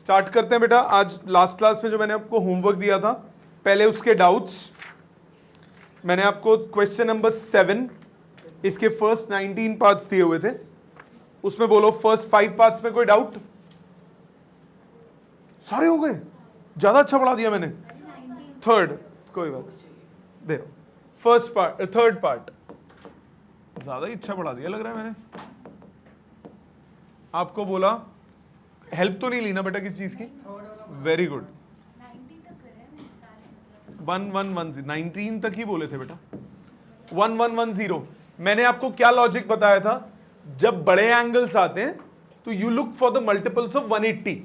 Start करते हैं बेटा। आज लास्ट क्लास में जो मैंने आपको होमवर्क दिया था, पहले उसके डाउट्स। मैंने आपको क्वेश्चन नंबर 7 इसके फर्स्ट 19 पार्ट्स दिए हुए थे, उसमें बोलो फर्स्ट 5 पार्ट्स में कोई डाउट? सारे हो गए? ज्यादा अच्छा पढ़ा दिया मैंने। थर्ड, कोई बात दे रहा, फर्स्ट पार्ट, थर्ड पार्ट ज्यादा ही अच्छा पढ़ा दिया लग रहा है मैंने आपको। बोला हेल्प तो नहीं ली ना बेटा किसी चीज की? Very good. 1110 तक ही बोले थे बेटा। 1110 मैंने आपको क्या लॉजिक बताया था? जब बड़े एंगल्स आते हैं तो you look for the multiples of 180।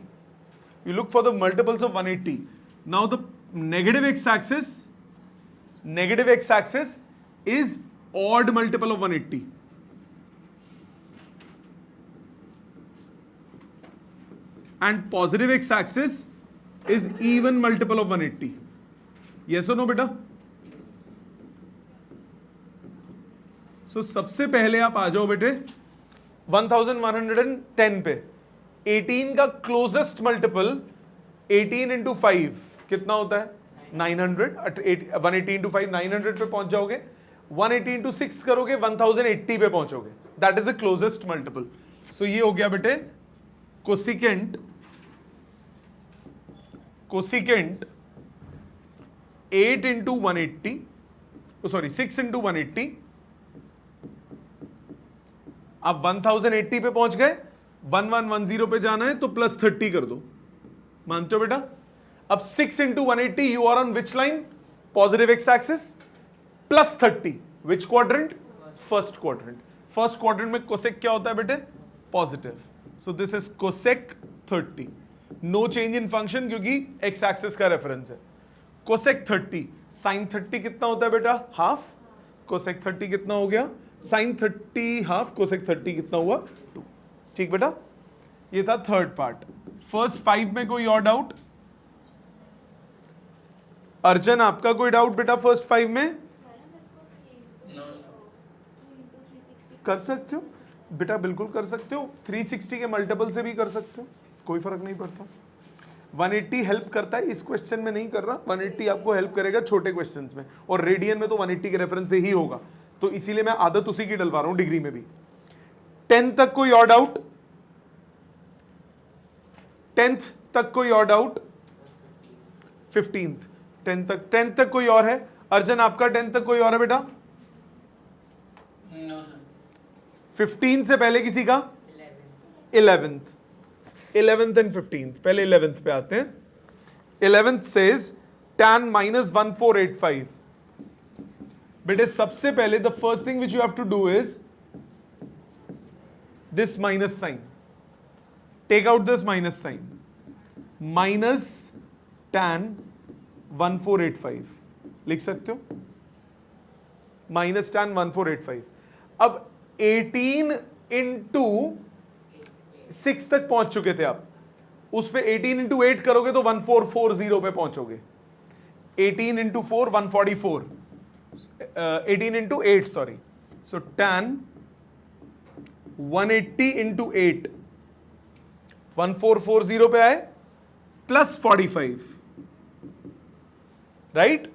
You look for the multiples of 180. Now the negative x-axis is odd multiple of 180. And positive x-axis is even multiple of 180. Yes or no बेटा? So सबसे पहले आप आ जाओ बेटे 1110 पे। 18 का closest multiple 18 into 5 कितना होता है? 900। 180 इंटू 5 900 पे पहुंच जाओगे। 180 इंटू 6 करोगे 1080 पे पहुंचोगे। That is the closest multiple. So ये हो गया बेटे कोसिकेंट 8 इंटू 180, सॉरी 6 इंटू 180। आप 1080 पे पहुंच गए, 1110 पे जाना है तो प्लस 30 कर दो। मानते हो बेटा? अब 6 into 180 you are on which line? Positive X axis. Plus 30 which quadrant? First quadrant. First quadrant में कोसेक क्या होता है बेटे? Positive. So this is cosec 30। No change in function क्योंकि एक्स एक्सिस का रेफरेंस है। कोसेक 30 साइन 30 कितना होता है बेटा? हाफ। कोसेक 30 कितना हो गया? Sign 30 half. कोसेक 30 कितना हुआ? 2। ठीक बेटा, ये था थर्ड पार्ट। फर्स्ट 5 में कोई और डाउट? अर्जन आपका कोई डाउट बेटा फर्स्ट 5 में? कर सकते हो बेटा, बिल्कुल कर सकते हो। 360 के मल्टीपल से भी कर सकते हो, कोई फर्क नहीं पड़ता। 180 हेल्प करता है, इस क्वेश्चन में नहीं कर रहा। 180 आपको हेल्प करेगा छोटे क्वेश्चंस में, और रेडियन में तो 180 के रेफरेंस से ही होगा, तो इसीलिए मैं आदत उसी की डलवा रहा हूं डिग्री में भी। 10 तक कोई और डाउट? 10th तक कोई और डाउट? 15th 10th तक कोई और है? अर्जन आपका 10th तक कोई और है बेटा? No sir. 15 से पहले किसी का? 11th and 15th। पहले 11th पे आते हैं। 11th says tan minus 1485। बेटे सबसे पहले the first thing which you have to do is this minus sign. Take out this minus sign. Minus tan 1485 लिख सकते हो? Minus tan 1485। अब 18 इंटू 6 तक पहुंच चुके थे आप, उस पे 18 इंटू 8 करोगे तो 1440 पे पहुंचोगे। 18 into 4 144, 18 into 8 sorry. So tan 180 into 8 1440 पे आए, प्लस 45, राइट?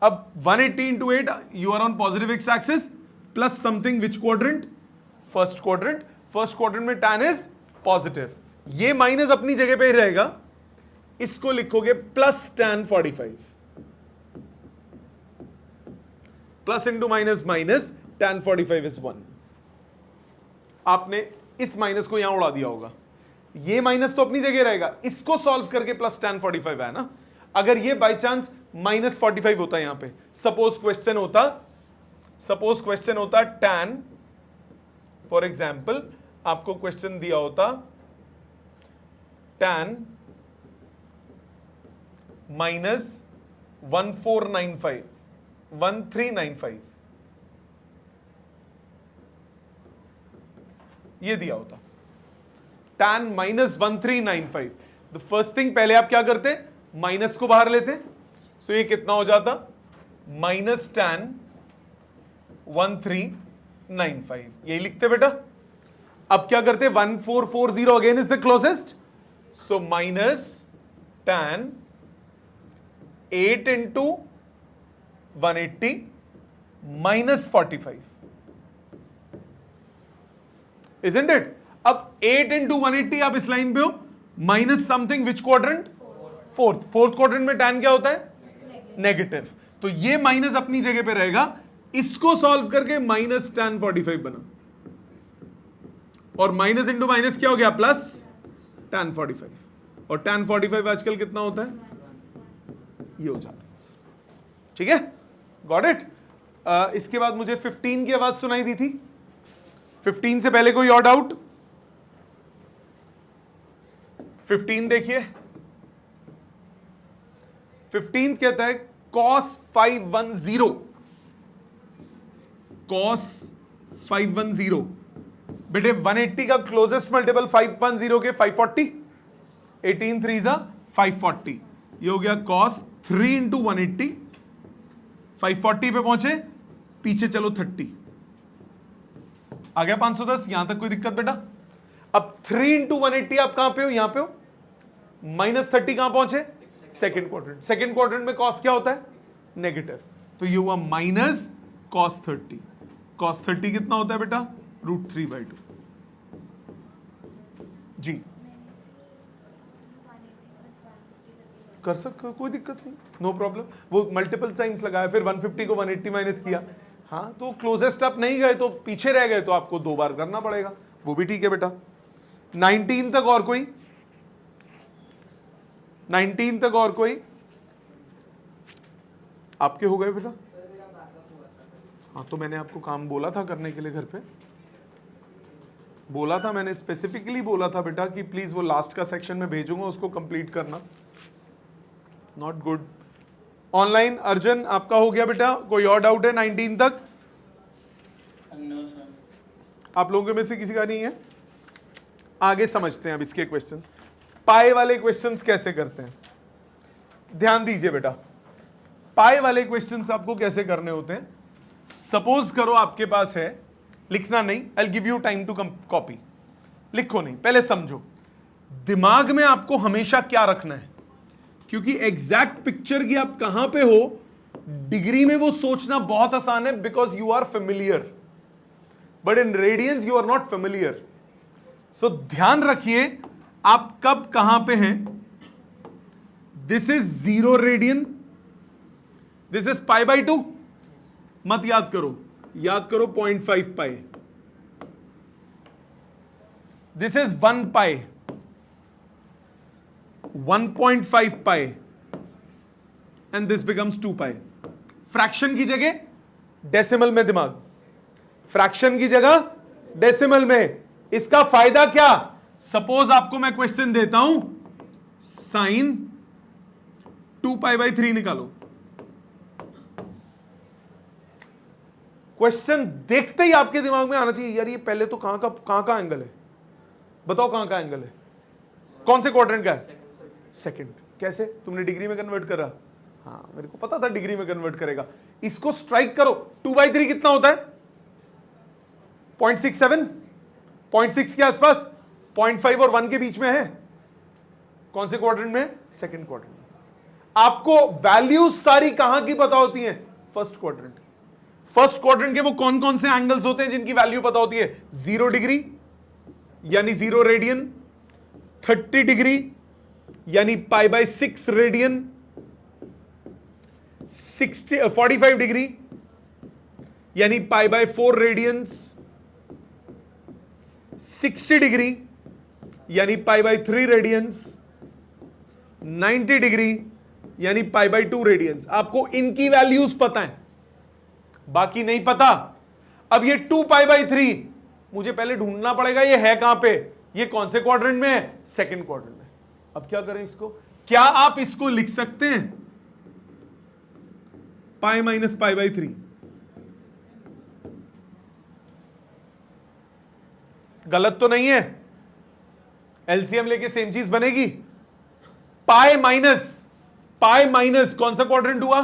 अब 180 into 8 you are on positive X axis, plus something which quadrant? First quadrant. First quadrant में tan इज पॉजिटिव, ये माइनस अपनी जगह पे ही रहेगा, इसको लिखोगे plus tan 45। Plus into minus minus, tan 45 is 1। आपने इस माइनस को यहां उड़ा दिया होगा, ये माइनस तो अपनी जगह रहेगा, इसको सॉल्व करके प्लस tan 45 है ना। अगर ये बाय चांस माइनस 45 होता यहां पे, सपोज क्वेश्चन होता tan, फॉर एग्जाम्पल आपको क्वेश्चन दिया होता tan माइनस 1395, ये दिया होता tan minus 1395। The first thing, पहले आप क्या करते? माइनस को बाहर लेते। सो ये कितना हो जाता? माइनस tan 1395, यही लिखते बेटा। अब क्या करते? 1440 again is the closest, so minus tan 8 into 180 minus 45, isn't it? अब 8 into 180 आप इस लाइन पे हो, minus something, which quadrant? Fourth quadrant में tan क्या होता है? नेगेटिव। तो ये माइनस अपनी जगह पे रहेगा, इसको सॉल्व करके माइनस tan 45 बना, और माइनस इंटू माइनस क्या हो गया? प्लस tan 45, और tan 45 आजकल कितना होता है? ये हो जाता है। ठीक है, गॉट इट। इसके बाद मुझे 15 की आवाज सुनाई दी थी। 15 से पहले कोई और डाउट? 15 देखिए, 15 कहता है cos 510, cos 510 बेटे 180 का क्लोजेस्ट मल्टीपल 510 के 540, 18 3 जा 540, ये हो गया cos 3 इंटू 180, 540 पे पहुंचे, पीछे चलो 30, आ गया 510। यहां तक कोई दिक्कत बेटा? अब 3 इंटू 180 आप कहां पे हो? यहां पे हो, माइनस 30 कहां पहुंचे? Second quadrant. सेकेंड क्वाड्रेंट में कॉस क्या होता है? नेगेटिव। तो ये हुआ माइनस cos 30। cos 30 कितना होता है बेटा? √3/2। जी कर सकते, कोई दिक्कत नहीं, नो प्रॉब्लम। वो मल्टीपल साइंस लगाया, फिर 150 को 180 माइनस किया। हाँ, तो क्लोजेस्ट आप नहीं गए तो पीछे रह गए, तो आपको 2 बार करना पड़ेगा, वो भी ठीक है बेटा। 19 तक और कोई? 19 तक और कोई? आपके हो गए बेटा? हाँ, तो मैंने आपको काम बोला था करने के लिए, घर पे बोला था मैंने, स्पेसिफिकली बोला था बेटा कि प्लीज वो लास्ट का सेक्शन में भेजूंगा, उसको कंप्लीट करना। Not good. ऑनलाइन अर्जुन आपका हो गया बेटा? कोई और डाउट है 19 तक? No, sir. आप लोगों में से किसी का नहीं है? आगे समझते हैं अब इसके क्वेश्चंस। पाई वाले क्वेश्चंस कैसे करते हैं, ध्यान दीजिए बेटा। पाई वाले क्वेश्चंस आपको कैसे करने होते हैं? सपोज करो आपके पास है, लिखना नहीं, I give you time to copy, लिखो नहीं, पहले समझो। दिमाग में आपको हमेशा क्या रखना है, क्योंकि एग्जैक्ट पिक्चर की आप कहां पे हो डिग्री में वो सोचना बहुत आसान है, because you are familiar, but in radians you are not familiar. So ध्यान रखिए आप कब कहां पे हैं। This is 0 radian, this is π/2, मत याद करो, याद करो 0.5 pi, this is 1 pi, 1.5 pi, and this becomes 2 pi. Fraction की जगह डेसिमल में दिमाग, फ्रैक्शन की जगह डेसिमल में। इसका फायदा क्या? सपोज आपको मैं क्वेश्चन देता हूं, साइन 2π/3 निकालो। क्वेश्चन देखते ही आपके दिमाग में आना चाहिए, यार ये पहले तो कहां का एंगल है, बताओ कहां का एंगल है, कौन से क्वाड्रेंट का है? सेकंड। कैसे? तुमने डिग्री में कन्वर्ट करा? हाँ, मेरे को पता था डिग्री में कन्वर्ट करेगा। इसको स्ट्राइक करो, 2/3 कितना होता है? 0.67, 0.6 के आसपास, 0.5 और 1 के बीच में है। कौन से क्वाड्रेंट में? सेकंड क्वाड्रेंट में। आपको वैल्यूज सारी कहां की पता होती हैं? First quadrant. फर्स्ट क्वाड्रेंट के वो कौन कौन से एंगल्स होते हैं जिनकी वैल्यू पता होती है? 0 डिग्री यानी 0 रेडियन, 30 डिग्री यानी π/6 रेडियन, 45 डिग्री यानी π/4 रेडियंस, 60 डिग्री यानी π/3 रेडियंस, 90 डिग्री यानी π/2 रेडियंस। आपको इनकी वैल्यूज पता है, बाकी नहीं पता। अब ये 2π/3 मुझे पहले ढूंढना पड़ेगा ये है कहां पे, ये कौन से क्वाड्रेंट में है? सेकंड क्वाड्रेंट में। अब क्या करें इसको? क्या आप इसको लिख सकते हैं π - π/3? गलत तो नहीं है? एलसीएम लेके सेम चीज बनेगी। पाई माइनस कौन सा क्वाड्रेंट हुआ?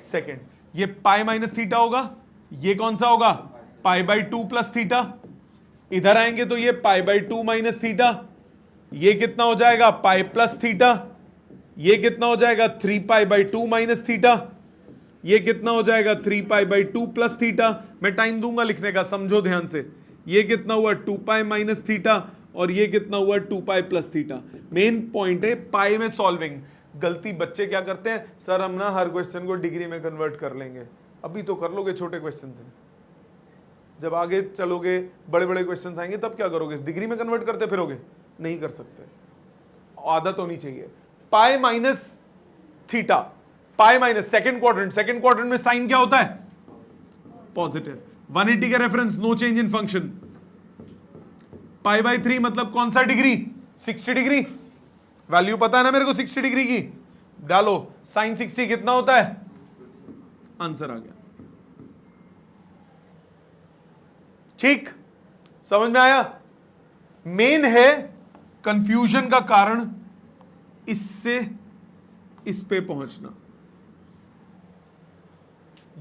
सेकंड। ये पाई माइनस थीटा होगा, ये कौन सा होगा? π/2 प्लस थीटा। इधर आएंगे तो ये π/2 माइनस थीटा, ये कितना हो जाएगा पाई प्लस थीटा, ये कितना हो जाएगा 3 पाई बाई 2 माइनस थीटा, ये कितना हो जाएगा 3 पाई बाई 2 प्लस थीटा। मैं टाइम दूंगा लिखने का, समझो ध्यान से। ये कितना हुआ 2 पाई माइनस थीटा, और ये कितना हुआ 2 pi plus theta. Main point है पाई में सॉल्विंग। गलती बच्चे क्या करते हैं, सर हम ना हर क्वेश्चन को डिग्री में कन्वर्ट कर लेंगे। अभी तो कर लोगे छोटे क्वेश्चन से, जब आगे चलोगे बड़े बड़े क्वेश्चन आएंगे तब क्या करोगे, डिग्री में कन्वर्ट करते फिरोगे, नहीं कर सकते। आदत होनी चाहिए। Pi minus theta, pi minus second quadrant में साइन क्या होता है पॉजिटिव। 180 का reference, no change in function. Pi by 3 मतलब कौन सा डिग्री, 60 डिग्री। वैल्यू पता है ना मेरे को 60 डिग्री की, डालो साइन 60 कितना होता है, आंसर आ गया। ठीक, समझ में आया। मेन है कंफ्यूजन का कारण इससे इस पे पहुंचना।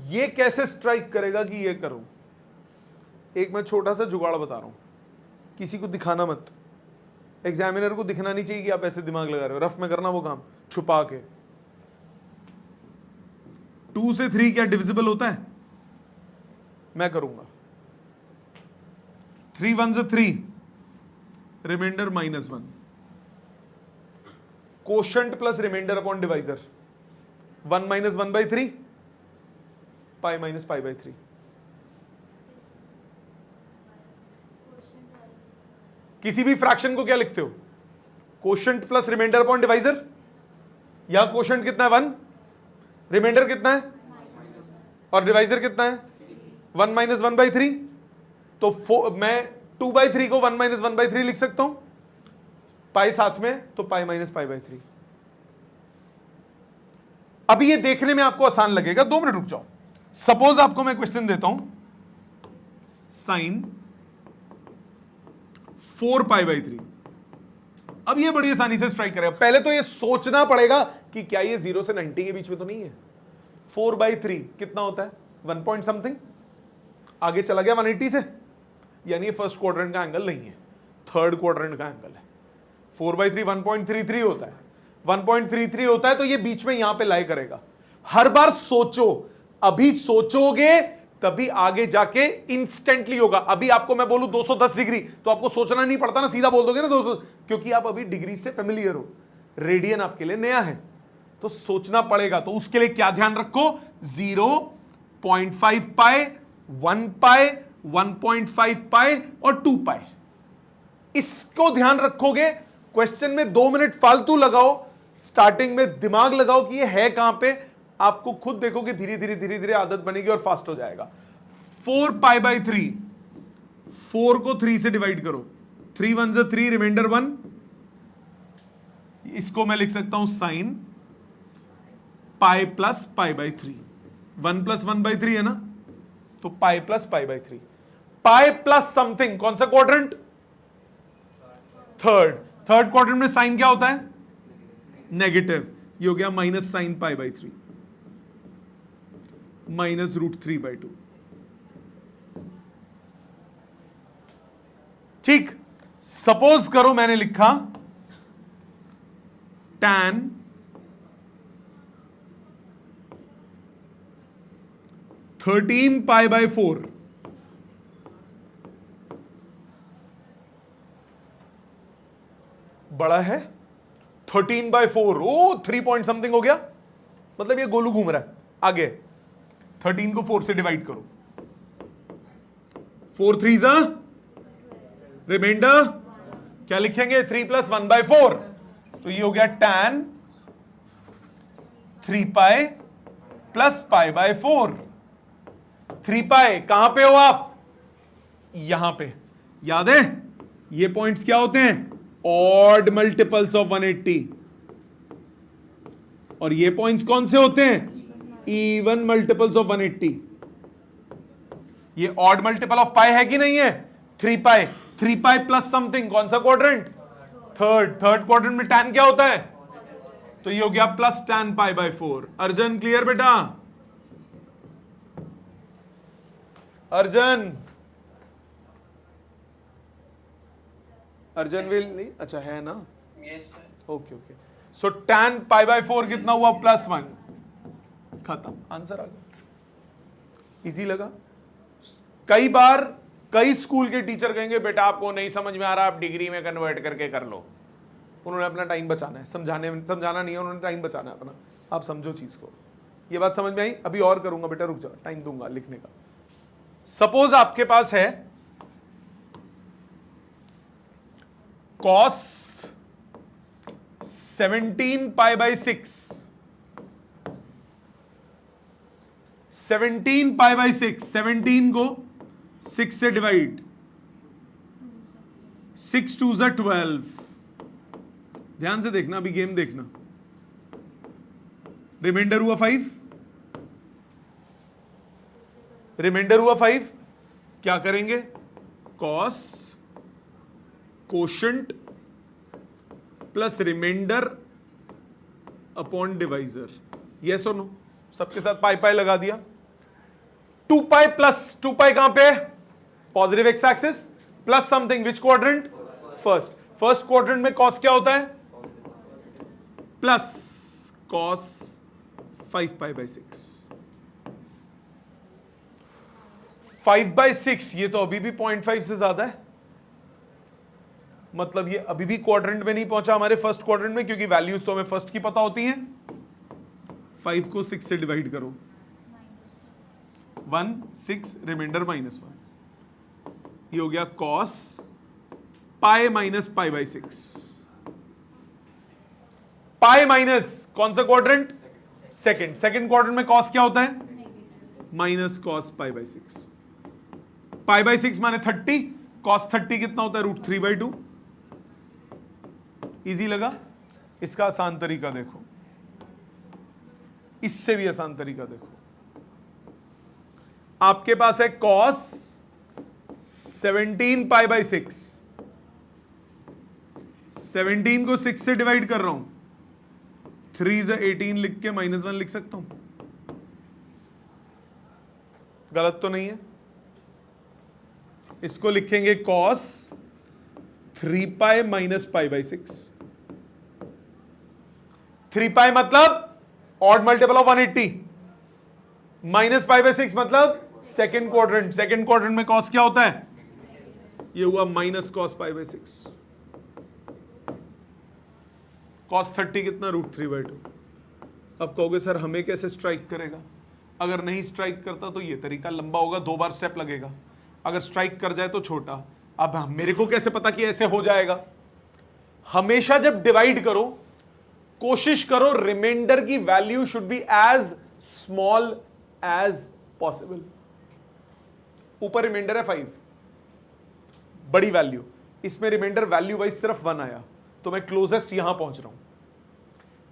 ये कैसे स्ट्राइक करेगा कि ये करूं। एक मैं छोटा सा जुगाड़ बता रहा हूं, किसी को दिखाना मत, एग्जामिनर को दिखना नहीं चाहिए कि आप ऐसे दिमाग लगा रहे हो, रफ में करना वो काम छुपा के। 2 से 3 क्या डिविजिबल होता है, मैं करूंगा। 3 1 से 3, remainder -1, quotient plus remainder upon divisor, 1 - 1/3 pi minus pi by 3। किसी भी फ्रैक्शन को क्या लिखते हो, quotient plus remainder upon divisor, या कोशंट कितना है 1, रिमाइंडर कितना है और डिवाइजर कितना है 1 - 1/3। तो मैं 2/3 को 1 - 1/3 लिख सकता हूं, पाई साथ में तो पाई माइनस पाई बाई 3। अभी ये देखने में आपको आसान लगेगा, 2 मिनट रुक जाओ। सपोज आपको मैं क्वेश्चन देता हूं, साइन 4 पाई बाई 3। अब ये बड़ी आसानी से स्ट्राइक करेगा। पहले तो ये सोचना पड़ेगा कि क्या ये 0 से 90 के बीच में तो नहीं है। 4/3 कितना होता है 1 पॉइंट समथिंग, आगे चला गया 180 से, यानी ये फर्स्ट क्वाड्रेंट का एंगल नहीं है, थर्ड क्वाड्रेंट का एंगल है। 4/3 1.33 होता है, 1.33 होता है, तो ये बीच में यहां पे लाई करेगा। हर बार सोचो, अभी सोचोगे तभी आगे जाके इंस्टेंटली होगा। अभी आपको मैं बोलूं 210 डिग्री तो आपको सोचना नहीं पड़ता ना, सीधा बोल दोगे ना 200, क्योंकि आप अभी डिग्री से फेमिलियर हो। रेडियन आपके लिए नया है तो सोचना पड़ेगा। तो उसके लिए क्या ध्यान रखो, 0.5 पाई, 1 पाई, 1.5 पाई और 2 पाई, इसको ध्यान रखोगे। क्वेश्चन में 2 मिनट फालतू लगाओ, स्टार्टिंग में दिमाग लगाओ कि ये है कहां पे, आपको खुद देखोगे धीरे धीरे आदत बनेगी और फास्ट हो जाएगा। 4 पाई बाई 3, 4 को 3 से डिवाइड करो, 3 1 से 3, रिमाइंडर 1, इसको मैं लिख सकता हूं sine pi plus pi by 3, 1 + 1/3 है ना, तो पाई plus pi by 3। Pi plus something, कौन सा क्वाड्रेंट, थर्ड क्वाड्रेंट में साइन क्या होता है नेगेटिव, ये हो गया माइनस साइन पाई बाई 3, -√3/2। ठीक, सपोज करो मैंने लिखा tan 13 पाई बाई 4, बड़ा है 13/4, ओ 3 पॉइंट समथिंग हो गया, मतलब ये गोलू घूम रहा है आगे। 13 को 4 से डिवाइड करो, 4 3 रिमाइंडर क्या लिखेंगे 3 + 1/4, तो ये हो गया tan 3 pi plus pi by 4। 3 पाई कहां पे हो आप, यहां पे, याद है ये पॉइंट्स क्या होते हैं ऑड मल्टीपल्स ऑफ 180, और ये पॉइंट्स कौन से होते हैं इवन मल्टीपल्स ऑफ 180। ये ऑड मल्टीपल ऑफ पाई है कि नहीं है 3 पाई, 3 पाई प्लस समथिंग, कौन सा क्वाड्रेंट, थर्ड क्वाड्रेंट में tan क्या होता है, तो ये हो गया plus tan pi by 4। Arjan clear बेटा, अर्जन अर्जन विल नहीं, अच्छा है ना, Yes, sir. Okay okay. So tan π/4 कितना हुआ, +1, खत्म, आंसर आ गया। इजी लगा। कई बार कई स्कूल के टीचर कहेंगे बेटा आपको नहीं समझ में आ रहा, आप डिग्री में कन्वर्ट करके कर लो। उन्होंने अपना टाइम बचाना है, समझाना नहीं है, उन्होंने टाइम बचाना है अपना। आप समझो चीज को, ये बात समझ में आई? अभी और करूंगा बेटा, रुक जाओ, टाइम दूंगा लिखने का। सपोज आपके पास है cos 17 π/6, 17 π/6, 17 को 6 से डिवाइड, 6 2 ज़ा 12। ध्यान से देखना, अभी गेम देखना। रिमाइंडर हुआ 5, रिमाइंडर हुआ 5। क्या करेंगे, cos quotient plus remainder upon divisor, yes और नो? सबके साथ पाई पाई लगा दिया। 2 पाई प्लस 2 पाई कहां पे, positive X axis, plus something, which quadrant, first. First quadrant में कॉस क्या होता है, प्लस कॉस 5π/6। 5/6 ये तो अभी भी 0.5 से ज्यादा है, मतलब ये अभी भी क्वाड्रेंट में नहीं पहुंचा हमारे फर्स्ट क्वाड्रेंट में, क्योंकि वैल्यूज तो हमें फर्स्ट की पता होती हैं। 5 को 6 से डिवाइड करो, 1 6, रिमाइंडर -1, ये हो गया cos pi minus π/6। Pi minus कौन सा क्वाड्रेंट, सेकंड। सेकंड क्वाड्रेंट में कॉस क्या होता है, माइनस कॉस π/6। π/6 माने 30, कॉस 30 कितना होता है, √3/2। इजी लगा? इसका आसान तरीका देखो, इससे भी आसान तरीका देखो। आपके पास है कॉस 17 π/6, 17 को 6 से डिवाइड कर रहा हूं, 3 = 18 लिख के -1 लिख सकता हूं, गलत तो नहीं है? इसको लिखेंगे cos 3π - π/6। 3π मतलब ऑड मल्टीपल ऑफ 180, माइनस π/6 मतलब सेकेंड क्वाड्रेंट। सेकेंड क्वाड्रेंट में cos क्या होता है, ये हुआ माइनस cos π/6। cos 30 कितना, √3/2। अब कहोगे सर हमें कैसे स्ट्राइक करेगा? अगर नहीं स्ट्राइक करता तो ये तरीका लंबा होगा, 2 बार स्टेप लगेगा। अगर स्ट्राइक कर जाए तो छोटा। अब मेरे को कैसे पता कि ऐसे हो जाएगा? हमेशा जब डिवाइड करो, कोशिश करो रिमाइंडर की value should be as small as possible. ऊपर रिमाइंडर है 5, बड़ी वैल्यू, इसमें रिमाइंडर वैल्यू वाइज सिर्फ 1 आया, तो मैं क्लोजेस्ट यहां पहुंच रहा हूं।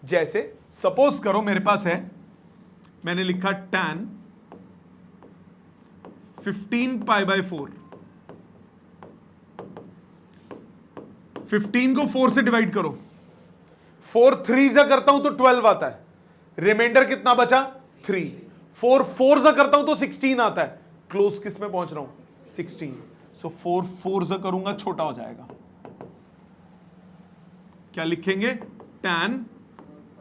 जैसे सपोज करो मेरे पास है, मैंने लिखा tan 15 π/4, 15 को 4 से डिवाइड करो, 4 3 से करता हूं तो 12 आता है, रिमाइंडर कितना बचा 3, 4 4 से करता हूं तो 16 आता है, क्लोज किस में पहुंच रहा हूं 16। सो 4 4 से करूंगा छोटा हो जाएगा, क्या लिखेंगे, tan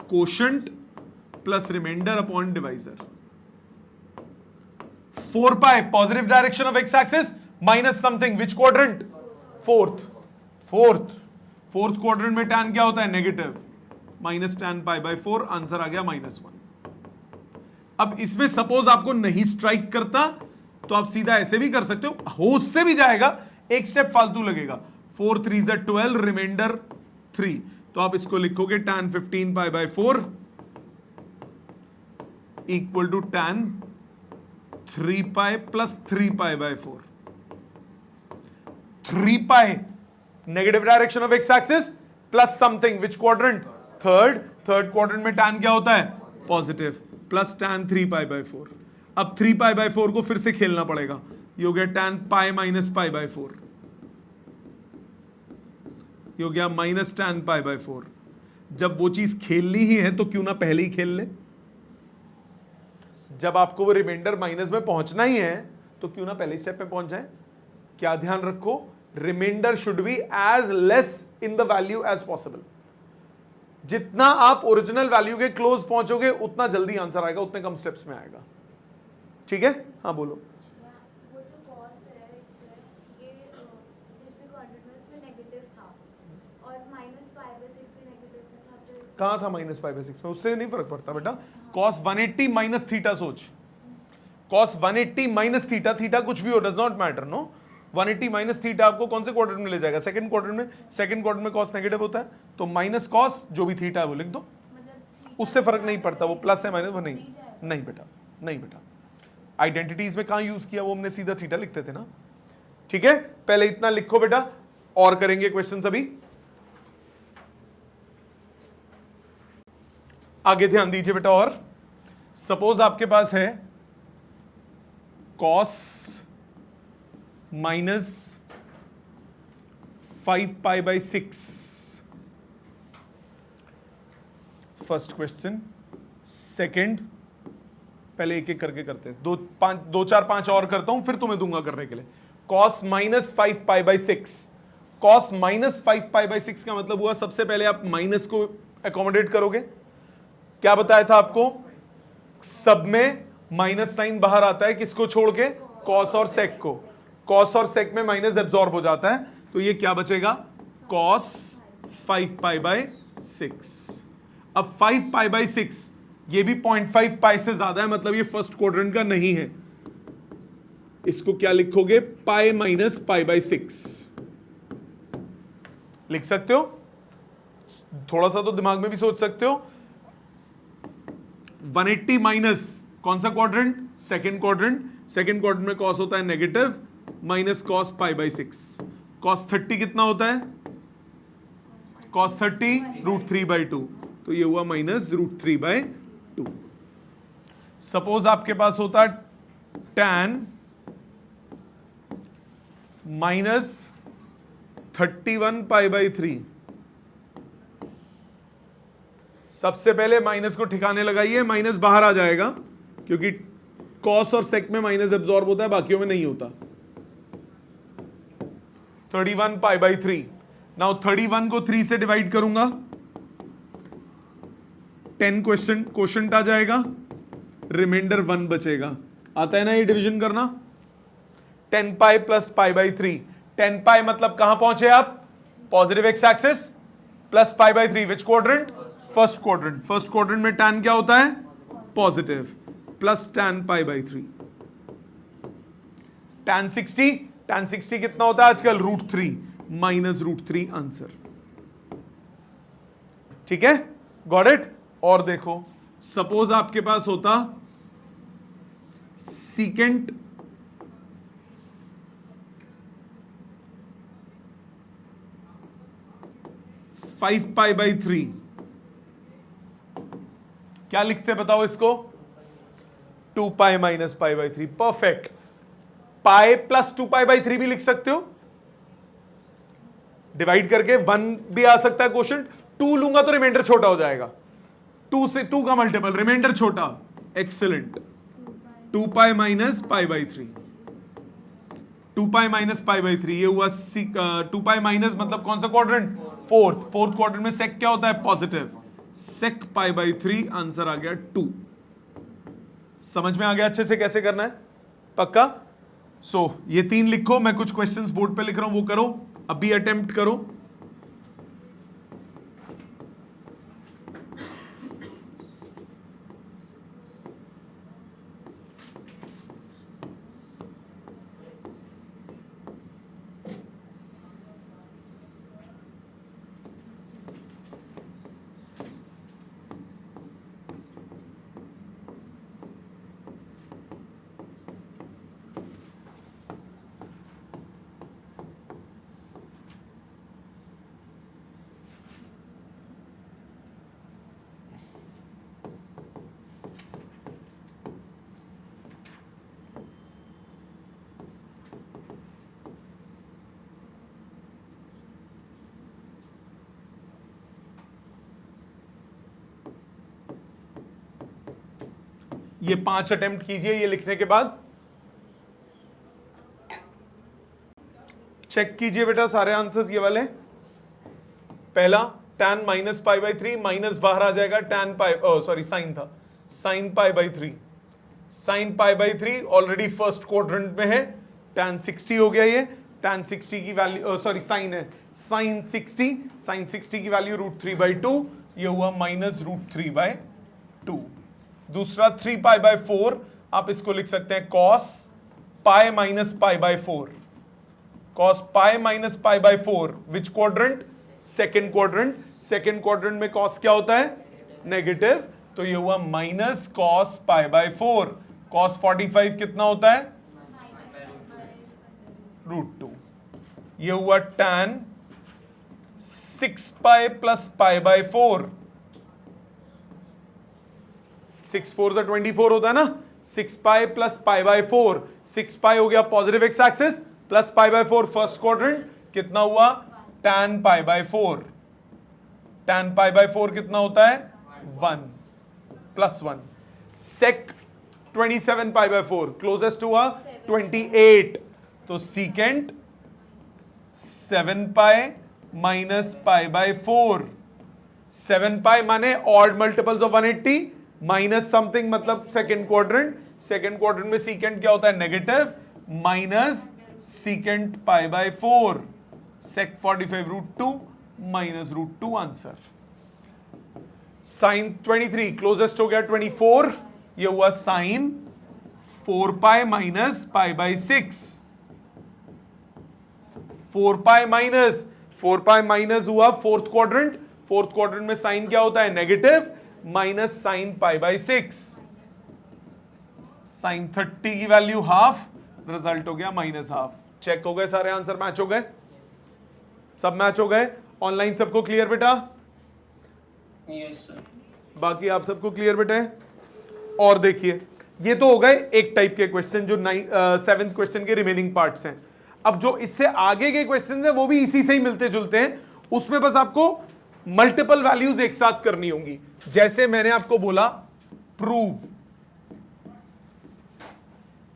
quotient plus remainder upon divisor. 4 pi positive direction of X axis minus something, which quadrant, fourth quadrant में tan क्या होता है, नेगेटिव, माइनस tan π/4, आंसर आ गया -1। अब इसमें सपोज आपको नहीं स्ट्राइक करता तो आप सीधा ऐसे भी कर सकते हो उससे भी जाएगा, एक स्टेप फालतू लगेगा। 4 3 = 12, रिमाइंडर 3, तो आप इसको लिखोगे tan 15 π/4 equal to tan 3π plus 3π/4। 3π negative direction of X axis plus something, which quadrant, third quadrant में tan क्या होता है, पॉजिटिव, प्लस tan 3π/4। अब 3π/4 को फिर से खेलना पड़ेगा, ये हो गया tan π माइनस π/4, ये हो गया माइनस tan π/4। जब वो चीज खेलनी ही है तो क्यों ना पहले ही खेल ले, जब आपको वो रिमाइंडर माइनस में पहुंचना ही है तो क्यों ना पहले स्टेप में पहुंच जाए। क्या ध्यान रखो, remainder should be as less in the value as possible. जितना आप ओरिजिनल वैल्यू के क्लोज पहुंचोगे उतना जल्दी आंसर आएगा, उतने कम स्टेप्स में आएगा। ठीक है, हाँ बोलो। वो जो कॉस है इसमें, ये जिसमें क्वाड्रेंट में उसमें नेगेटिव था और -5/6 भी नेगेटिव था, तो कहाँ था -5/6 में? उससे नहीं फर्क पड़ता बेटा। cos 180 माइनस थीटा सोच, cos 180 माइनस थीटा, थीटा कुछ भी हो, does not matter. No, 180 minus theta आपको कौन से क्वाड्रेंट में ले जाएगा? सेकंड क्वाड्रेंट में। सेकंड क्वाड्रेंट में cos नेगेटिव होता है, तो माइनस cos जो भी थीटा है वो लिख दो, मतलब उससे फर्क नहीं पड़ता, वो प्लस है माइनस, वो नहीं। नहीं बेटा, नहीं बेटा, आइडेंटिटीज में कहां यूज किया? वो हमने सीधा थीटा लिखते थे ना। ठीक है, पहले इतना लिखो बेटा, और करेंगे क्वेश्चन अभी। आगे ध्यान दीजिए बेटा। और सपोज आपके पास है cos -5π/6। First question. सेकंड, पहले एक एक करके करते हैं, दो चार पांच और करता हूं, फिर तुम्हें दूंगा करने के लिए। cos -5π/6, cos -5π/6 का मतलब हुआ सबसे पहले आप माइनस को अकोमोडेट करोगे। क्या बताया था आपको? सब में माइनस साइन बाहर आता है, किसको छोड़ के? cos और sec को। cos और sec में माइनस एब्जॉर्ब हो जाता है, तो ये क्या बचेगा? cos 5π/6। अब 5π/6 ये भी 0.5 पाई से ज्यादा है, मतलब ये फर्स्ट क्वाड्रेंट का नहीं है। इसको क्या लिखोगे? पाई माइनस π/6 लिख सकते हो। थोड़ा सा तो दिमाग में भी सोच सकते हो। 180 माइनस कौन सा quadrant? Second quadrant. Second quadrant में cos होता है नेगेटिव, माइनस cos π/6। cos 30 कितना होता है? cos 30 √3/2, तो ये हुआ माइनस √3/2। सपोज आपके पास होता tan -31π/3। सबसे पहले माइनस को ठिकाने लगाइए, माइनस बाहर आ जाएगा क्योंकि cos और sec में माइनस एब्जॉर्ब होता है, बाकियों में नहीं होता। 31π/3। नाउ 31 को 3 से डिवाइड करूंगा, 10 क्वोशंट आ जाएगा, रिमाइंडर 1 बचेगा। आता है ना ये डिवीजन करना? 10π प्लस π/3। 10π मतलब कहां पहुंचे आप? Positive X axis, plus π/3 which quadrant? First quadrant. First quadrant में tan क्या होता है? Positive, plus tan π/3। tan 60 कितना होता है आजकल? √3, माइनस √3 आंसर। ठीक है, गॉट इट। और देखो, सपोज आपके पास होता सीकेंट π/3, क्या लिखते बताओ इसको? 2π माइनस π/3। परफेक्ट। पाई प्लस 2π/3 भी लिख सकते हो डिवाइड करके। 1 भी आ सकता है क्वोशंट। 2 लूंगा तो रिमाइंडर छोटा हो जाएगा, 2 से 2 का मल्टीपल, रिमाइंडर छोटा। एक्सीलेंट। 2π माइनस π/3, 2π माइनस π/3, ये हुआ 2π माइनस मतलब कौन सा क्वाड्रेंट? फोर्थ क्वाड्रेंट में सेक क्या होता है? पॉजिटिव। सेक π/3 आंसर आ गया 2। समझ में आ गया अच्छे से कैसे करना है? पक्का? ये 3 लिखो, मैं कुछ क्वेश्चंस बोर्ड पे लिख रहा हूं, वो करो, अभी अटेम्प्ट करो। ये 5 अटेम्प्ट कीजिए ये लिखने के बाद। चेक कीजिए बेटा सारे आंसर्स ये वाले। पहला tan minus pi by 3 minus बाहर आ जाएगा tan पाई, सॉरी साइन था, sign pi by 3, sign pi by 3 already first quadrant में है, tan 60 हो गया ये, tan 60 की वैल्यू सॉरी साइन है, साइन 60 की वैल्यू √3/2, ये हुआ माइनस √3/2। दूसरा 3 पाई बाई 4, आप इसको लिख सकते हैं cos pi minus pi by 4, cos pi minus pi by 4, which quadrant? Second quadrant. Second quadrant में cos क्या होता है? नेगेटिव, तो ये हुआ minus cos pi by 4। cos 45 कितना होता है? √2। ये हुआ tan 6 pi plus pi by 4, 6 4 24 होता है ना, 6 पाई प्लस पाई बाई 4, 6 पाई हो गया positive X axis, plus pi by 4 first quadrant, कितना हुआ? tan pi by 4, tan pi by 4 कितना होता है? 1 plus 1। sec 27 pi by 4 closest हुआ 28, तो secant 7 pi minus pi by 4, 7 पाई माने odd multiples of 180 minus something, मतलब सेकेंड क्वाड्रेंट, सेकेंड क्वाड्रेंट में सीकेंट क्या होता है? Negative, minus secant pi by 4, sec 45 √2 minus √2 answer. Sine 23 closest हो गया 24, ये हुआ sine 4 pi minus pi by 6, 4 pi minus हुआ फोर्थ क्वाड्रेंट, फोर्थ क्वाड्रेंट में साइन क्या होता है? Negative, minus sine pi by 6, sine 30 की वैल्यू हाफ, रिजल्ट हो गया माइनस हाफ। चेक हो गए सारे आंसर, मैच हो गए, सब मैच हो गए। ऑनलाइन सबको क्लियर बेटा? Yes sir. बाकी आप सबको क्लियर बेटा है? और देखिए ये तो हो गए एक टाइप के क्वेश्चन जो 7th क्वेश्चन के रिमेनिंग पार्ट्स हैं। अब जो इससे आगे के क्वेश्चन हैं वो भी इसी से ही मिलते जुलते हैं, उसमें बस आपको मल्टीपल वैल्यूज एक साथ करनी होंगी। जैसे मैंने आपको बोला prove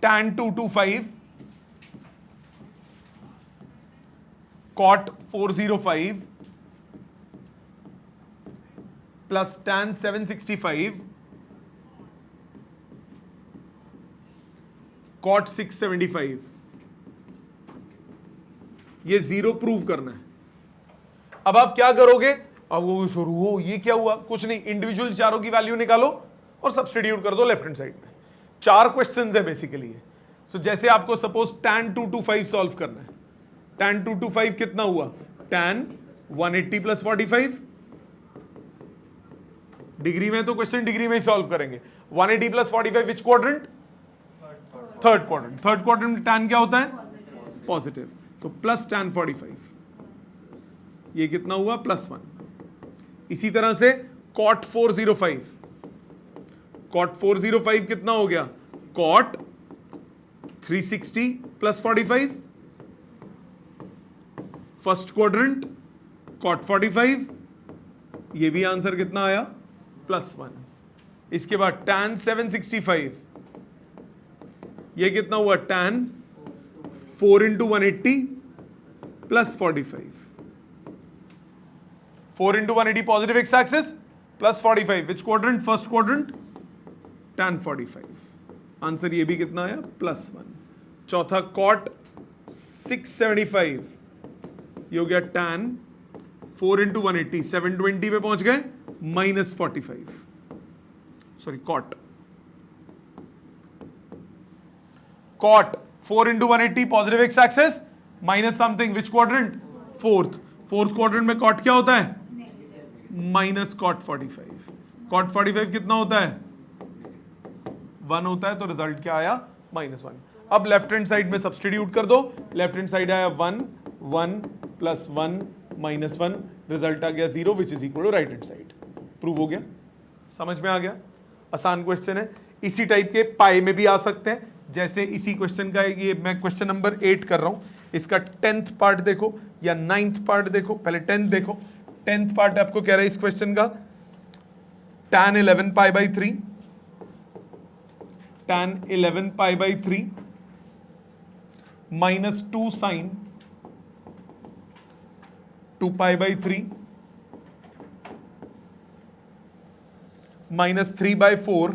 tan 225 cot 405 plus tan 765 cot 675, ये जीरो प्रूव करना है। अब आप क्या करोगे? अब वो शुरू हो, ये क्या हुआ? कुछ नहीं, इंडिविजुअल चारों की वैल्यू निकालो और सब्स्टिट्यूट कर दो लेफ्ट हैंड साइड में। 4 क्वेश्चंस है बेसिकली। सो जैसे आपको सपोज tan 225 सॉल्व करना है, tan 225 कितना हुआ? tan 180 प्लस 45, डिग्री में तो क्वेश्चन डिग्री में ही सॉल्व करेंगे। 180 प्लस 45 विच quadrant? Third quadrant. Third quadrant में tan क्या होता है? पॉजिटिव, तो प्लस tan 45, ये कितना हुआ? प्लस 1। इसी तरह से cot 405, cot 405 कितना हो गया? cot 360 plus 45, first quadrant cot 45, ये भी आंसर कितना आया? प्लस 1। इसके बाद tan 765, ये कितना हुआ? tan 4 into 180 plus 45, 4 into 180 positive X axis plus 45, विच quadrant? First quadrant, tan 45, answer ये भी कितना आया? प्लस 1। चौथा cot 675, ये हो गया tan 4 इंटू 180, 720 पे पहुंच गए, minus 45, sorry cot 4 into 180 positive X axis minus something, which quadrant? Fourth. Fourth quadrant में cot क्या होता है? माइनस cot 45, cot 45 कितना होता है? 1 होता है, तो रिजल्ट क्या आया? -1। अब लेफ्ट हैंड साइड में सब्स्टिट्यूट कर दो, लेफ्ट हैंड साइड आया 1 1 प्लस 1 माइनस 1, रिजल्ट आ गया 0 which is equal to right hand side. Prove हो गया, समझ में आ गया? आसान क्वेश्चन है। इसी टाइप के पाई में भी आ सकते हैं, जैसे इसी क्वेश्चन का ये मैं क्वेश्चन नंबर 8 कर रहा हूं, इसका 10th पार्ट देखो या 9th पार्ट देखो। पहले 10th देखो। 10th पार्ट आपको कह रहा है इस क्वेश्चन का tan 11 pi by 3, tan 11 pi by 3 minus 2 sine 2 pi by 3 minus 3 by 4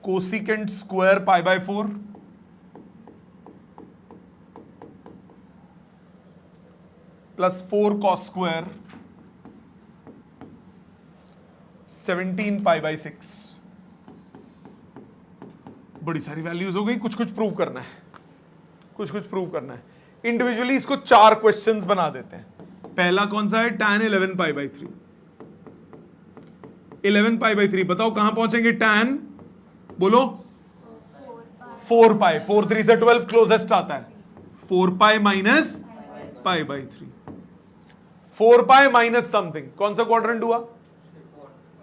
cosecant square pi by 4 plus 4 cos square 17 pi by 6। बड़ी सारी वैल्यूज हो गई, कुछ कुछ प्रूव करना है, कुछ कुछ प्रूव करना है। इंडिविजुअली इसको 4 क्वेश्चंस बना देते हैं। पहला कौन सा है? tan 11 pi by 3। 11 pi by 3 बताओ कहां पहुंचेंगे? tan बोलो 4 पाई, 4 3 से 12 क्लोजेस्ट आता है। 4 pi minus pi by 3, 4 pi minus something. कौन सा क्वाड्रेंट हुआ?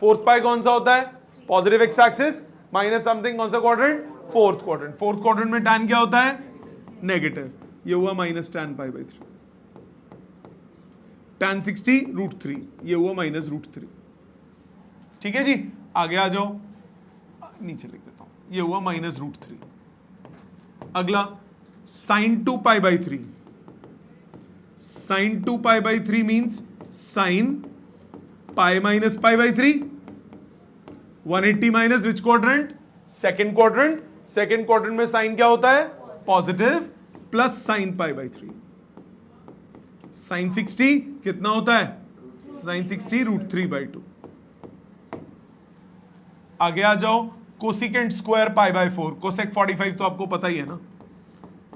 4th पाई कौन सा होता है? Positive X axis minus something. कौन सा quadrant? 4th quadrant. 4th quadrant में tan क्या होता है? नेगेटिव। ये हुआ minus tan pi by 3। tan 60 √3, ये हुआ माइनस √3। ठीक है जी, आगे आ जाओ, नीचे लिख देता हूं, ये हुआ माइनस √3। अगला sin 2 pi by 3। sin 2 pi by 3 means sin pi minus pi by 3। 180 minus which quadrant? Second quadrant. Second quadrant में साइन क्या होता है? Positive, plus sine pi by 3। Sine 60 कितना होता है? Sine 60 √3 by 2। आगे आ जाओ, cosecant square pi by 4। Cosec 45 तो आपको पता ही है ना,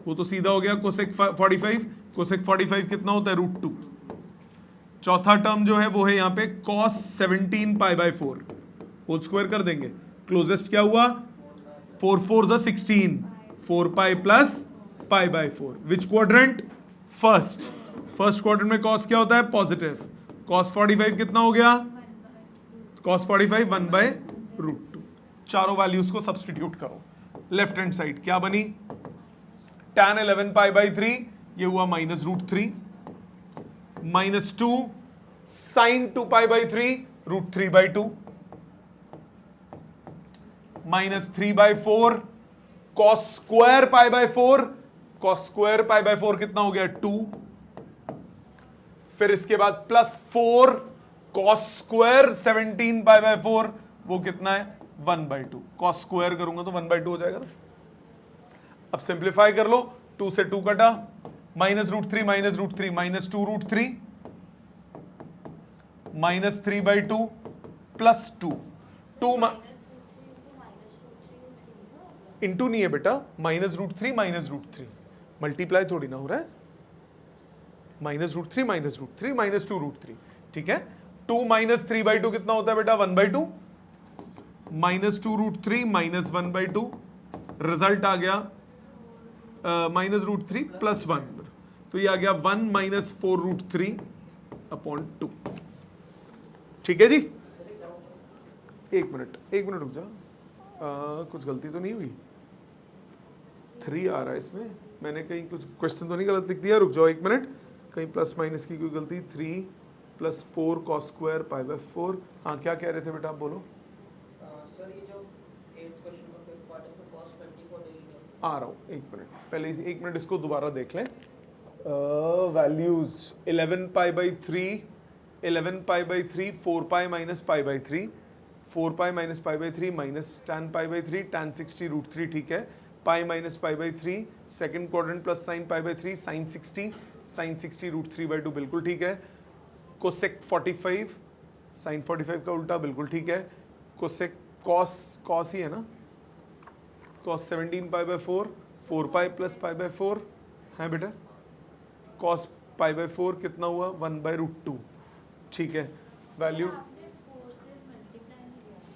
वो तो सीधा हो गया। कोसेक 45, कोसेक 45 कितना होता है? √2। चौथा टर्म जो है वो है यहां पे cos 17 pi by 4, whole square कर देंगे। क्लोजेस्ट क्या हुआ? 4 4 16, 4 pi plus pi by 4। Which quadrant? First. First quadrant में cos क्या होता है? पॉजिटिव। cos 45 कितना हो गया? cos 45 1 by √2। चारों वैल्यूज को सब्सटीट्यूट करो। लेफ्ट हैंड साइड क्या बनी? tan 11 पाई बाई 3, ये हुआ minus √3, minus 2 sin 2 pi by 3 √3 by 2, minus 3 by 4 cos square pi by 4। cos square pi by 4 कितना हो गया? 2। फिर इसके बाद plus 4 cos square 17 pi by 4, वो कितना है? 1 बाई 2। cos स्क्वायर करूंगा तो 1 बाई 2 हो जाएगा ना। अब सिंप्लीफाई कर लो, 2 से 2 कटा, minus √3 minus √3 minus 2 √3 minus 3 by 2 plus 2। 2 into नहीं है बेटा, माइनस √3 माइनस √3, मल्टीप्लाई थोड़ी ना हो रहा है। माइनस √3 माइनस √3 माइनस 2 √3, ठीक है। 2 माइनस 3 बाई 2 कितना होता है बेटा? 1 by 2। Minus 2 √3 minus 1 by 2, result आ गया माइनस √3 प्लस 1, तो ये आ गया 1 माइनस 4 √3 अपॉन 2। ठीक है जी, एक मिनट रुक जा, कुछ गलती तो नहीं हुई? 3 आ रहा है इसमें, मैंने कहीं कुछ क्वेश्चन तो नहीं गलत लिख दिया? रुक जाओ एक मिनट, कहीं प्लस माइनस की कोई गलती। 3 plus 4 cos square pi by 4। हाँ, क्या कह रहे थे बेटा, आप बोलो। सर ये जो 8th क्वेश्चन का फिफ्थ पार्ट है उसमें cos 24 डिग्री कैसे? आ रहा हूँ, एक मिनट, पहले एक मिनट इसको दोबारा देख लें। Values 11 pi by 3, 11 pi by 3, 4 pi minus pi by 3, 4 pi minus pi by 3 minus tan pi by 3, tan 60 √3, ठीक है। Pi minus pi by 3, second quadrant plus sine pi by 3, sine 60 √3 by 2, बिल्कुल ठीक है। Cosec 45, sign 45 का उल्टा, बिल्कुल ठीक है। कोसेक कॉस ही है ना, cos 17 pi by 4, 4 pi plus pi by 4 है बेटा। cos पाई बाई 4 कितना हुआ? 1 बाई √2, ठीक है। वैल्यू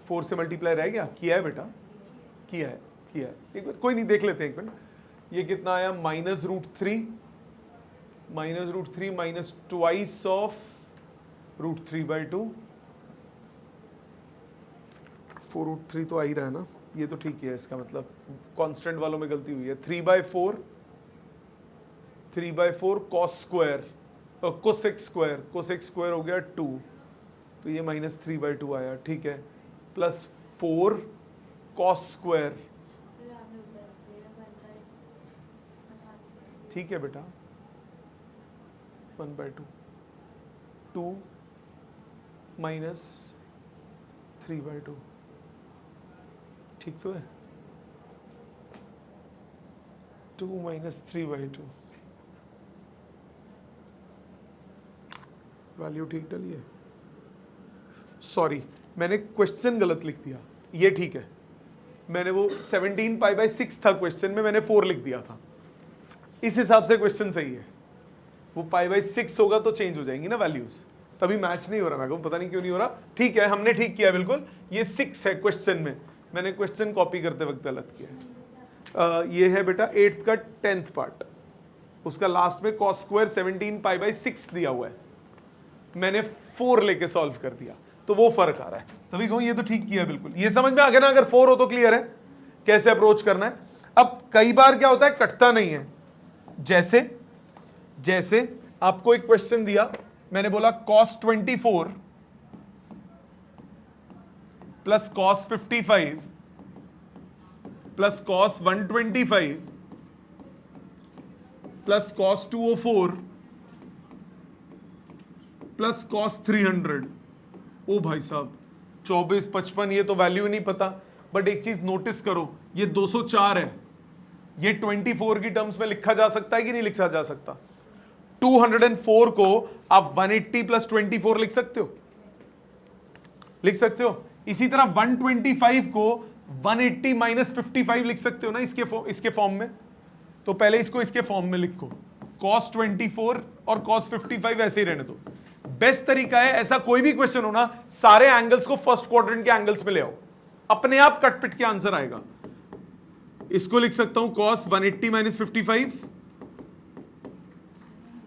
4 से मल्टीप्लाई रह गया? किया है बेटा, किया है। एक मिनट, कोई नहीं, देख लेते हैं एक मिनट। ये कितना आया? Minus √3 minus twice of √3 by 2। 4 √3 तो आ ही रहा है ना, ये तो ठीक है। इसका मतलब कांस्टेंट वालों में गलती हुई है। 3 by 4 cos square, cosec square हो गया 2, तो ये माइनस 3 बाई 2 आया, ठीक है। प्लस 4 cos स्क्वायर, ठीक है बेटा, 1/2 2 माइनस 3/2 ठीक तो है 2 माइनस 3/2 वैल्यू ठीक डली है सॉरी मैंने क्वेश्चन गलत लिख दिया ये ठीक है मैंने वो 17π/6 था क्वेश्चन में मैंने 4 लिख दिया था इस हिसाब से क्वेश्चन सही है वो π/6 होगा तो चेंज हो जाएंगी ना वैल्यूज तभी मैच नहीं हो रहा मेरे को पता नहीं क्यों नहीं हो रहा ठीक है हमने ठीक किया बिल्कुल ये 6 है क्वेश्चन में मैंने क्वेश्चन कॉपी करते वक्त गलत किया है ये है बेटा 8th का 10th पार्ट उसका लास्ट में cos स्क्वायर 17π/6 दिया हुआ है मैंने 4 लेके सॉल्व कर दिया तो वो फर्क आ रहा है तभी कहूं ये तो ठीक किया बिल्कुल ये समझ में आ गया ना अगर 4 हो तो क्लियर है कैसे अप्रोच करना है अब कई बार क्या होता है कटता नहीं है जैसे जैसे आपको एक क्वेश्चन दिया मैंने बोला cos 24 plus cos 55 plus cos 125 plus cos 204 plus cos 300 ओ भाई साहब 24 55 ये तो वैल्यू नहीं पता बट एक चीज नोटिस करो ये 204 है ये 24 की टर्म्स में लिखा जा सकता है कि नहीं लिखा जा सकता 204 को आप 180 प्लस 24 लिख सकते हो इसी तरह 125 को 180 माइनस 55 लिख सकते हो ना इसके फॉर्म में तो पहले इसको इसके फॉर्म में लिखो cos 24 और cos 55 ऐसे ही रहने दो बेस्ट तरीका है ऐसा कोई भी क्वेश्चन हो ना सारे एंगल्स को फर्स्ट क्वाड्रेंट के एंगल्स में ले आओ अपने आप कट पिट के आंसर आएगा इसको लिख सकता हूं cos 180 माइनस 55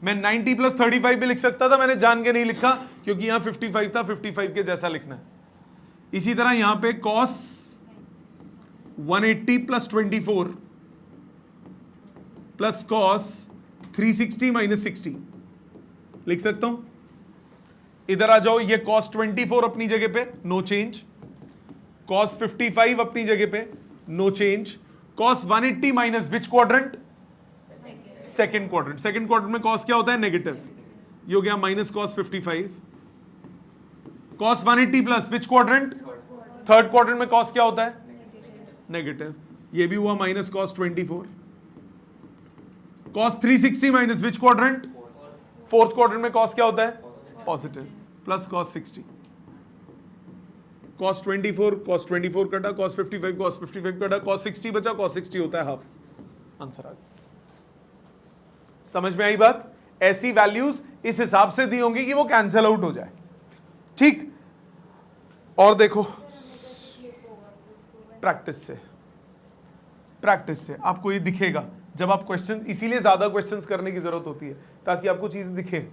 मैं 90 प्लस 35 भी लिख सकता था मैंने जान के नहीं लिखा क्योंकि यहां 55 था 55 के जैसा लिखना है इसी तरह यहां पे cos 180 plus 24 plus cos 360 minus 60 लिख सकता हूं इधर आ जाओ ये cos 24 अपनी जगह पे नो चेंज cos 55 अपनी जगह पे no change cos 180 minus which quadrant second quadrant में cos क्या होता है नेगेटिव ये हो गया minus cos 55 cos 180 plus which quadrant third quadrant में cos क्या होता है नेगेटिव ये भी हुआ minus cos 24 cos 360 minus which quadrant fourth quadrant में cos क्या होता है पॉजिटिव प्लस cos 60 cos 24 कटा cos 55 कटा cos 60 बचा cos 60 होता है हाफ आंसर आ गया समझ में आई बात ऐसी वैल्यूज इस हिसाब से दी होंगी कि वो कैंसिल आउट हो जाए ठीक और देखो प्रैक्टिस से आपको ये दिखेगा जब आप क्वेश्चन इसीलिए ज्यादा क्वेश्चंस करने की जरूरत होती है ताकि आपको चीज दिखे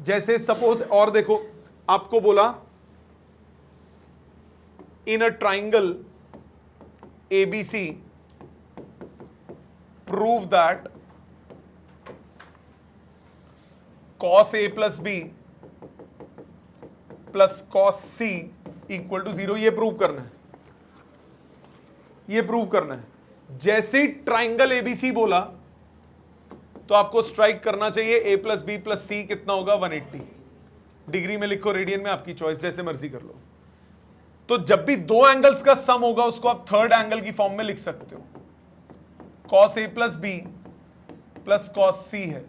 जैसे सपोज और देखो आपको बोला in a triangle ABC prove that cos a plus b plus cos c equal to 0 ये प्रूव करना है जैसे ही ट्राइंगल एबीसी बोला तो आपको स्ट्राइक करना चाहिए a प्लस बी प्लस सी कितना होगा 180 डिग्री में लिखो रेडियन में आपकी चॉइस जैसे मर्जी कर लो तो जब भी दो एंगल्स का सम होगा उसको आप थर्ड एंगल की फॉर्म में लिख सकते हो cos a plus B plus cos c है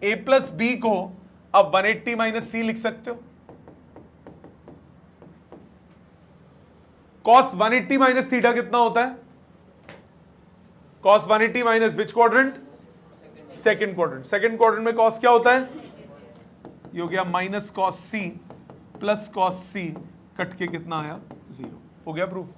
a प्लस बी को आप 180 माइनस सी लिख सकते हो cos 180 माइनस थीटा कितना होता है cos 180 minus which quadrant second quadrant में cos क्या होता है ये हो गया minus cos c plus cos c cut के कितना आया 0 हो गया प्रूफ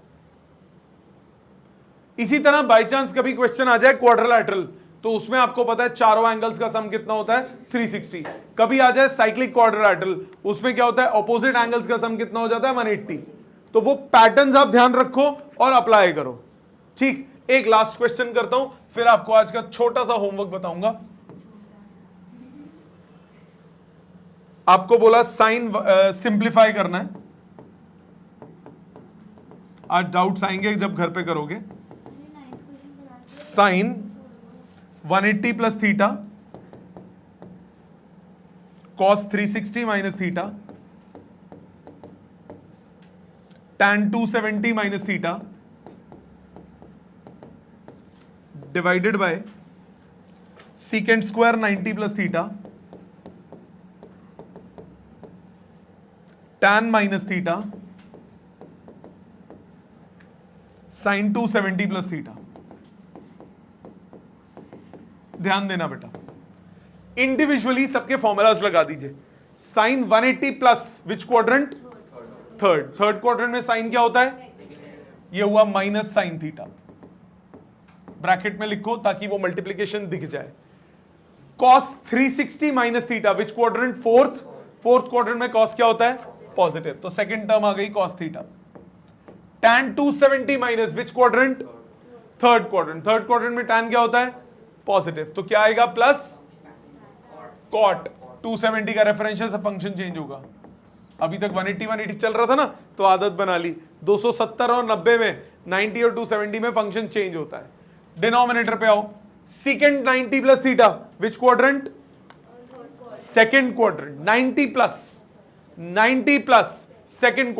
इसी तरह बाय चांस कभी क्वेश्चन आ जाए क्वाड्रिलैटरल तो उसमें आपको पता है चारों एंगल्स का सम कितना होता है 360 कभी आ जाए साइक्लिक क्वाड्रिलैटरल उसमें क्या होता है ऑपोजिट एंगल्स का सम कितना हो जाता है 180 तो वो पैटर्न्स आप ध्यान रखो और अप्लाई करो ठीक एक लास्ट क्वेश्चन करता हूं फिर आपको आज का छोटा सा होमवर्क बताऊंगा आपको बोला साइन सिंप्लीफाई करना है आज डाउट्स आएंगे जब घर पे करोगे sine 180 plus theta cos 360 minus theta, tan 270 minus theta divided by secant square 90 plus theta, tan minus theta, sin 270 plus theta. ध्यान देना बेटा, इंडिविजुअली सबके फॉर्मूलाज लगा दीजिए. Sine 180 plus which quadrant? Third quadrant में साइन क्या होता है? ये हुआ माइनस साइन थीटा. ब्रैकेट में लिखो ताकि वो मल्टीप्लीकेशन दिख जाए. cos 360 minus theta which quadrant? Fourth quadrant में cos क्या होता है? पॉजिटिव. तो सेकंड टर्म आ गई cos theta. tan 270 minus which quadrant? Third quadrant में tan क्या होता है? पॉजिटिव. तो क्या आएगा? प्लस cot 270 का रेफरेंशियल से फंक्शन चेंज होगा. अभी तक 180 चल रहा था ना, तो आदत बना ली. 270 और 90 में, 90 और 270 में फंक्शन चेंज होता है. डिनोमिनेटर पे आओ. Second 90 plus theta which quadrant? Second quadrant. 90 plus second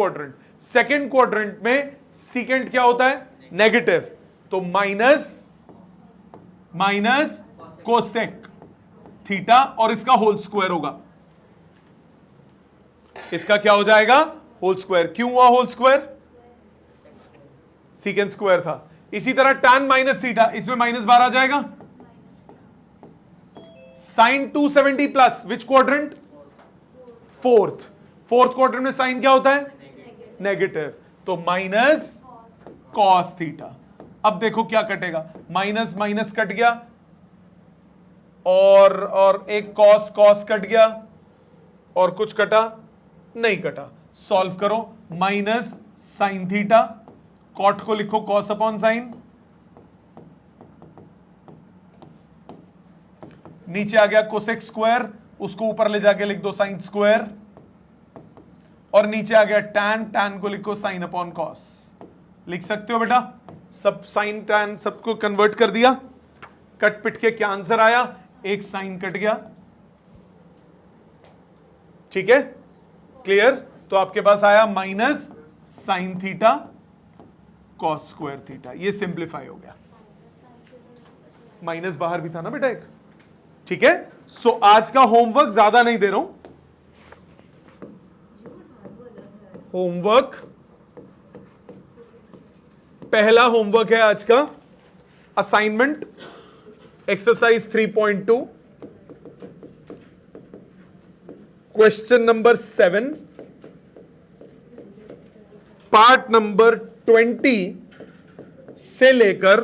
quadrant में सेकेंड क्या होता है? नेगेटिव. तो माइनस कोसेक थीटा और इसका होल स्क्वायर होगा. इसका क्या हो जाएगा? Whole square. क्यों हुआ होल स्क्वायर? सीकेंड स्क्वायर था. इसी तरह tan माइनस थीटा, इसमें माइनस बार आ जाएगा. Sine 270 plus which quadrant? Fourth quadrant में साइन क्या होता है? नेगेटिव. तो माइनस कॉस थीटा. अब देखो क्या कटेगा. माइनस माइनस कट गया और एक कॉस कट गया और कुछ कटा नहीं कटा. सॉल्व करो. माइनस साइन थीटा, कॉट को लिखो कॉस अपॉन साइन, नीचे आ गया कोसेक स्क्वायर, उसको ऊपर ले जाके लिख दो साइन स्क्वायर, और नीचे आ गया टैन को लिखो साइन अपॉन कॉस. लिख सकते हो बेटा. सब साइन टैन सबको कन्वर्ट कर दिया. कट पिट के क्या आंसर आया? एक साइन कट गया. ठीक है, क्लियर. तो आपके पास आया minus sine theta cos square theta. ये सिंप्लीफाई हो गया. माइनस बाहर भी था ना बेटा एक. ठीक है. सो आज का होमवर्क ज्यादा नहीं दे रहा हूं. होमवर्क, पहला होमवर्क है आज का assignment exercise 3.2 question number 7 part number 20 से लेकर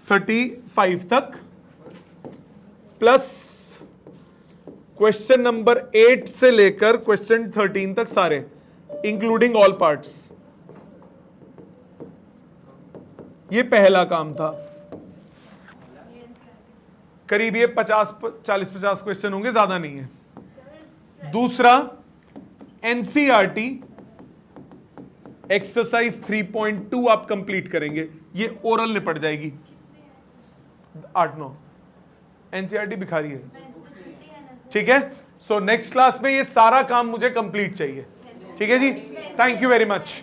35 तक, प्लस क्वेश्चन नंबर 8 से लेकर क्वेश्चन 13 तक सारे, इंक्लूडिंग ऑल पार्ट्स. ये पहला काम था. करीब ये 40-50 क्वेश्चन होंगे, ज्यादा नहीं है. दूसरा एनसीईआरटी एक्सरसाइज 3.2 आप कंप्लीट करेंगे. ये ओरल निपट जाएगी. 8-9 एनसीईआरटी भिखारी है. ठीक है. सो नेक्स्ट क्लास में ये सारा काम मुझे कंप्लीट चाहिए. ठीक है जी. Thank you very much.